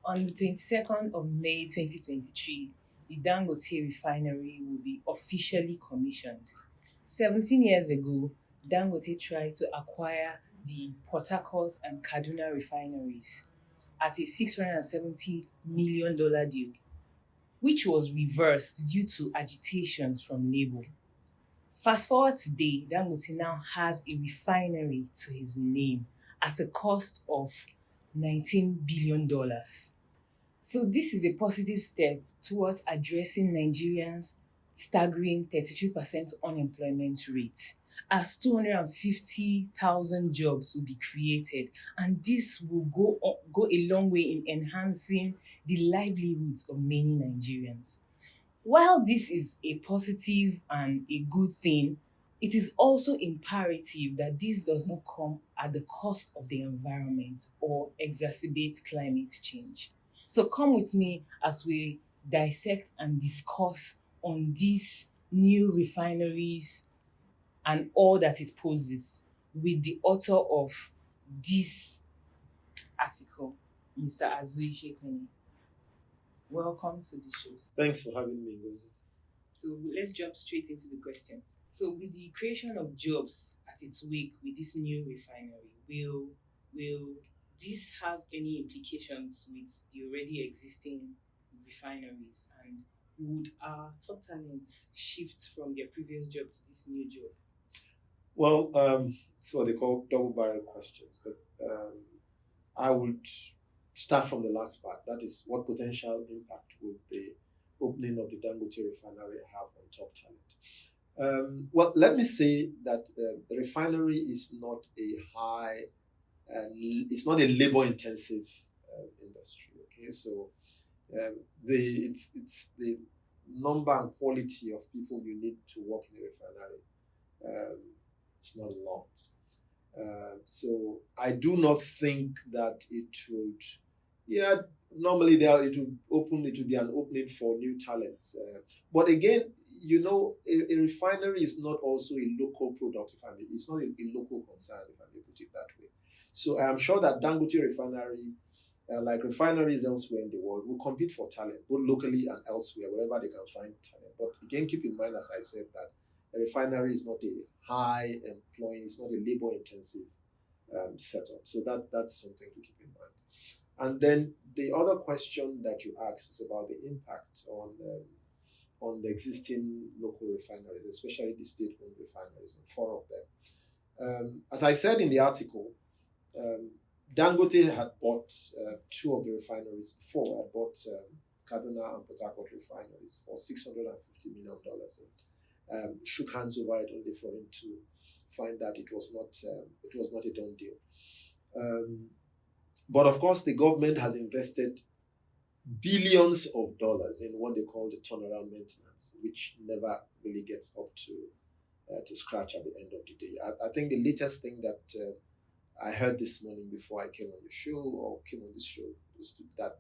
On the 22nd of May 2023, the Dangote Refinery will be officially commissioned. 17 years ago, Dangote tried to acquire the Port Harcourt and Kaduna refineries at a $670 million deal, which was reversed due to agitations from Labour. Fast forward today, Dangote now has a refinery to his name at a cost of $19 billion. So this is a positive step towards addressing Nigerians' staggering 33% unemployment rate, as 250,000 jobs will be created, and this will go a long way in enhancing the livelihoods of many Nigerians. While this is a positive and a good thing, it is also imperative that this does not come at the cost of the environment or exacerbate climate change. So come with me as we dissect and discuss on these new refineries and all that it poses with the author of this article, Mr. Azui Shekwini. Welcome to the show. Thanks for having me, Ngozi. So let's jump straight into the questions. So with the creation of jobs at its wake with this new refinery, will this have any implications with the already existing refineries, and would our top talents shift from their previous job to this new job? Well, it's what they call double-barrel questions, but I would start from the last part. That is, what potential impact would the opening of the Dangote Refinery have on top talent? Well, let me say that the refinery is not it's not a labor-intensive industry. Okay, so it's the number and quality of people you need to work in the refinery. It's not a lot. So I do not think that it would. Yeah, normally it would be an opening for new talents. But again, a refinery is not also a local product. It's not a local concern, if I may put it that way. So I am sure that Dangote Refinery, like refineries elsewhere in the world, will compete for talent, both locally and elsewhere, wherever they can find talent. But again, keep in mind, as I said, that a refinery is not a high employing, it's not a labor-intensive setup. So that's something to keep in mind. And then the other question that you asked is about the impact on the existing local refineries, especially the state-owned refineries, and 4 of them. As I said in the article, Dangote had bought 2 of the refineries before. Had bought Kaduna and Port Harcourt refineries for $650 million, and shook hands over it, only for him to find that it was not a done deal. But of course, the government has invested billions of dollars in what they call the turnaround maintenance, which never really gets up to scratch at the end of the day. I think the latest thing that I heard this morning before I came on this show was that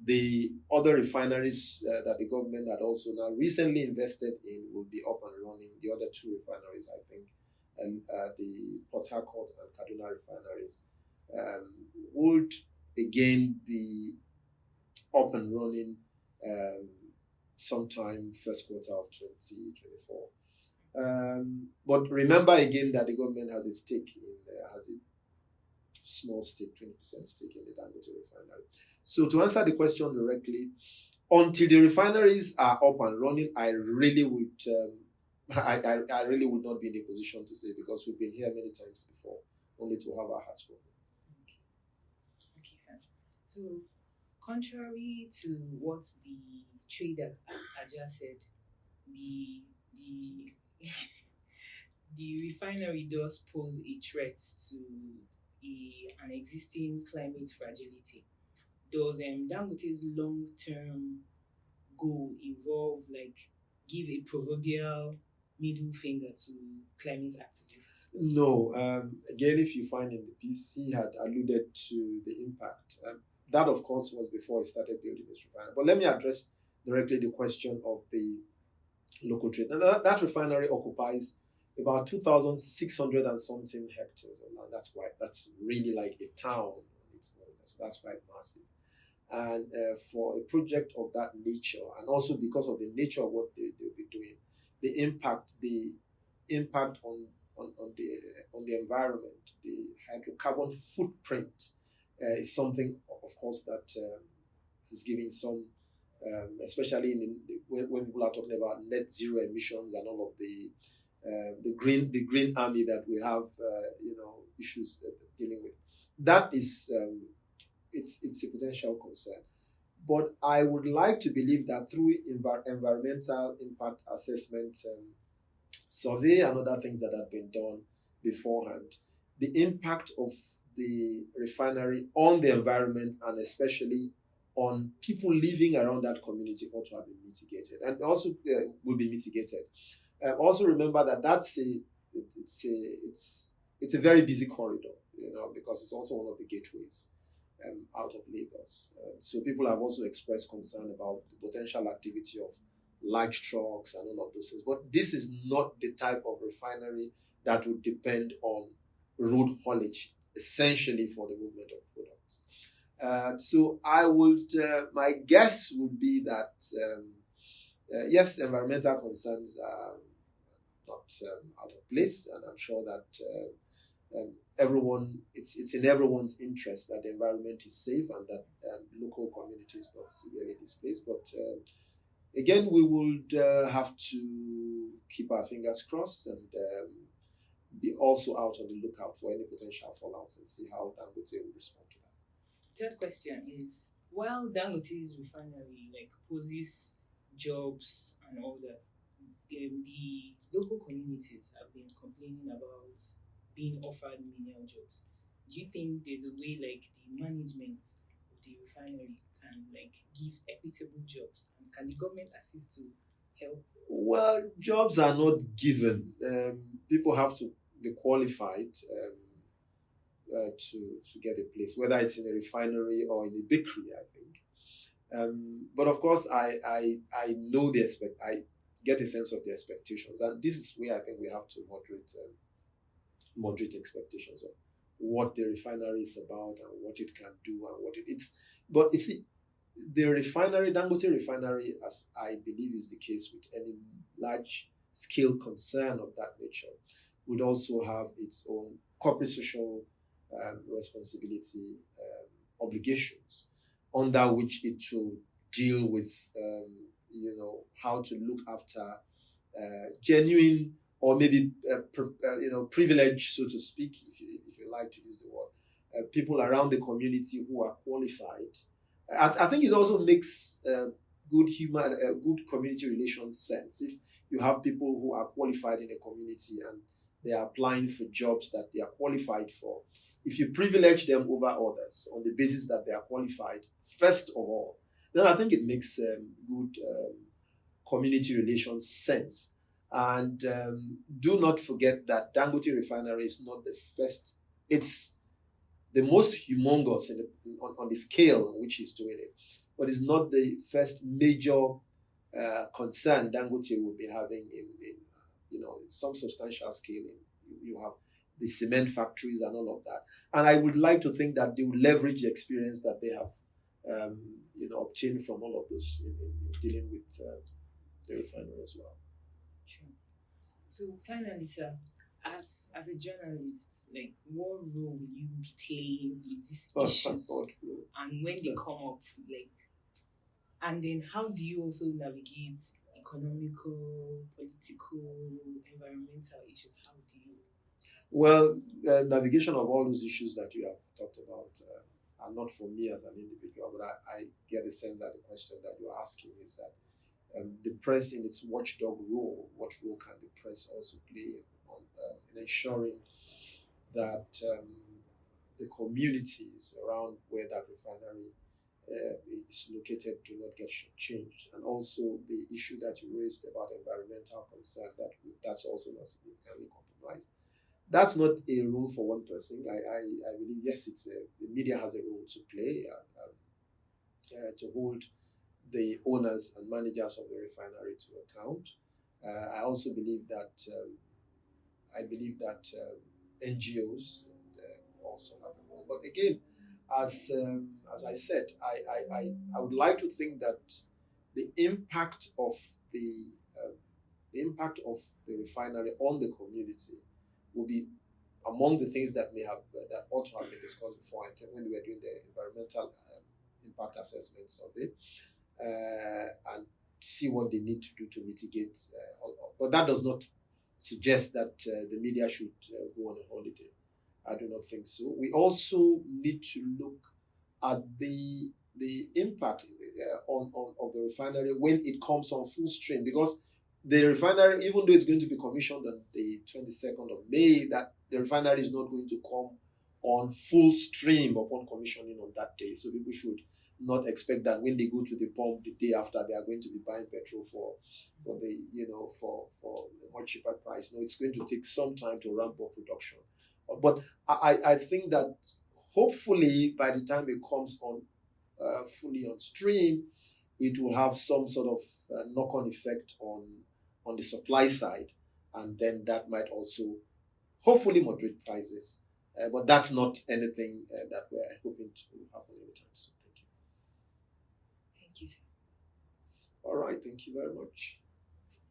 the other refineries that the government had also now recently invested in will be up and running. The other 2 refineries, I think, and the Port Harcourt and Kaduna refineries would again be up and running sometime first quarter of 2024. But remember again that the government has a small stake, 20% stake in the Dangote refinery. So to answer the question directly, until the refineries are up and running, I really would not be in a position to say, because we've been here many times before, only to have our hearts broken. Okay, sir. So, contrary to what the trader at Aja said, the the refinery does pose a threat to an existing climate fragility. Does Dangote's long-term goal involve give a proverbial middle finger to climate activists? No. Again, if you find in the piece, he had alluded to the impact. That, of course, was before he started building this refinery. But let me address directly the question of the local trade. And that refinery occupies about 2,600 and something hectares of land. That's really like a town on its own. So that's quite massive. And for a project of that nature, and also because of the nature of what they'll be doing, the impact on the environment, the hydrocarbon footprint is something, of course, that is giving some, especially when people are talking about net zero emissions and all of the green army that we have, issues dealing with. That is, it's a potential concern. But I would like to believe that through environmental impact assessment survey and other things that have been done beforehand, the impact of the refinery on the environment, and especially on people living around that community, ought to have been mitigated, and also will be mitigated. Also remember that it's a very busy corridor, because it's also one of the gateways out of Lagos. So people have also expressed concern about the potential activity of light trucks and all of those things. But this is not the type of refinery that would depend on road haulage, essentially for the movement of products. So my guess would be that, yes, environmental concerns are not out of place, and I'm sure that it's in everyone's interest that the environment is safe and that local communities not severely displaced. But again, we would have to keep our fingers crossed and be also out on the lookout for any potential fallouts and see how Dangote will respond to that. Third question is, while Dangote's refinery poses jobs and all that, the local communities have been complaining about being offered menial jobs. Do you think there's a way the management of the refinery can give equitable jobs, and can the government assist to help? Well, jobs are not given. People have to be qualified to get a place, whether it's in a refinery or in a bakery, I think. But of course, I know I get a sense of the expectations, and this is where I think we have to moderate expectations of what the refinery is about and what it can do and it's. But you see, the refinery, Dangote Refinery, as I believe is the case with any large scale concern of that nature, would also have its own corporate social responsibility obligations, under which it will deal with, how to look after genuine or maybe privilege, so to speak, if you like to use the word, people around the community who are qualified. I think it also makes good community relations sense if you have people who are qualified in a community and they are applying for jobs that they are qualified for. If you privilege them over others on the basis that they are qualified, first of all, then I think it makes good community relations sense. And do not forget that Dangote Refinery is not the first. It's the most humongous on the scale on which he's doing it, but it's not the first major concern Dangote will be having in some substantial scale. You have the cement factories and all of that, and I would like to think that they will leverage the experience that they have obtained from all of those in dealing with the refinery as well. Sure. So finally, sir, as a journalist, what role will you be playing with these issues, and when they come up, and then how do you also navigate economical, political, environmental issues? How do you? Well, navigation of all those issues that you have talked about are not for me as an individual, but I get the sense that the question that you're asking is that the press, in its watchdog role, what role can the press also play in ensuring that the communities around where that refinery is located do not get changed, and also the issue that you raised about environmental concern, that's also not significantly compromised. That's not a role for one person. I believe, yes, the media has a role to play to hold the owners and managers of the refinery to account. I also believe that NGOs also have a role. But again, as I said, I would like to think that the impact of the the impact of the refinery on the community will be among the things that may have that ought to have been discussed before when we were doing the environmental impact assessment survey, and see what they need to do to mitigate. But that does not suggest that the media should go on a holiday. I do not think so. We also need to look at the impact on of the refinery when it comes on full stream, because the refinery, even though it's going to be commissioned on the 22nd of May, that the refinery is not going to come on full stream upon commissioning on that day. So people should not expect that when they go to the pump the day after, they are going to be buying petrol for the for a much cheaper price. No, it's going to take some time to ramp up production. But I think that hopefully by the time it comes on fully on stream, it will have some sort of knock-on effect on the supply side, and then that might also hopefully moderate prices. But that's not anything that we're hoping to happen anytime soon. Thank you. Thank you, sir. All right, thank you very much.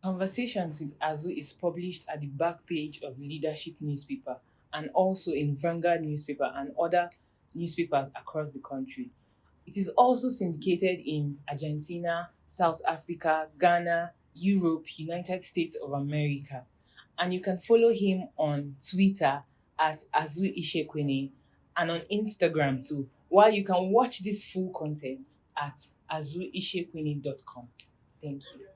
Conversations with Azu is published at the back page of Leadership newspaper and also in Vanguard newspaper and other newspapers across the country. It is also syndicated in Argentina, South Africa, Ghana, Europe, United States of America. And you can follow him on Twitter at Azu Ishekwene and on Instagram too, while you can watch this full content at azuishekwene.com. Thank you.